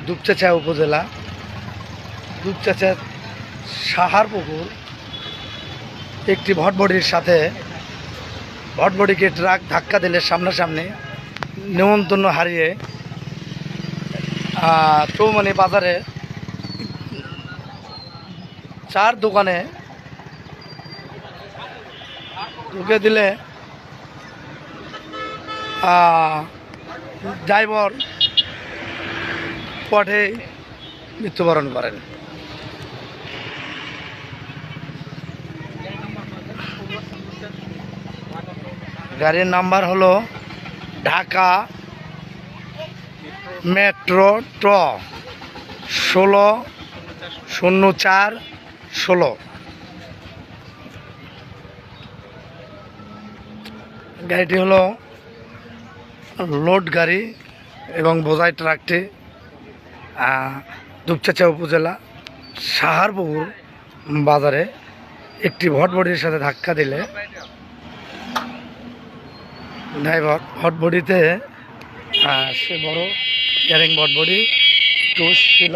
দুপচাঁচা উপজেলা, দুপচাঁচার সাহারপুকুর একটি ভটভটির সাথে ভটভটিকে ট্রাক ধাক্কা দিলে সামনাসামনি নিমন্ত্রণ হারিয়ে চৌমানি বাজারে 4 দোকানে ঢুকে দিলে ড্রাইভার পথে মৃত্যুবরণ করেন। গাড়ির নাম্বার হলো ঢাকা মেট্রো ট 160416। গাড়িটি হলো লোড গাড়ি এবং বোঝাই ট্রাকটি দুপচাঁচা উপজেলা সাহারপুকুর বাজারে একটি ভটভটির সাথে ধাক্কা দিলে ড্রাইভার ভটভটিতে সে বড় ক্যারিং ভটভটি টুস ছিল,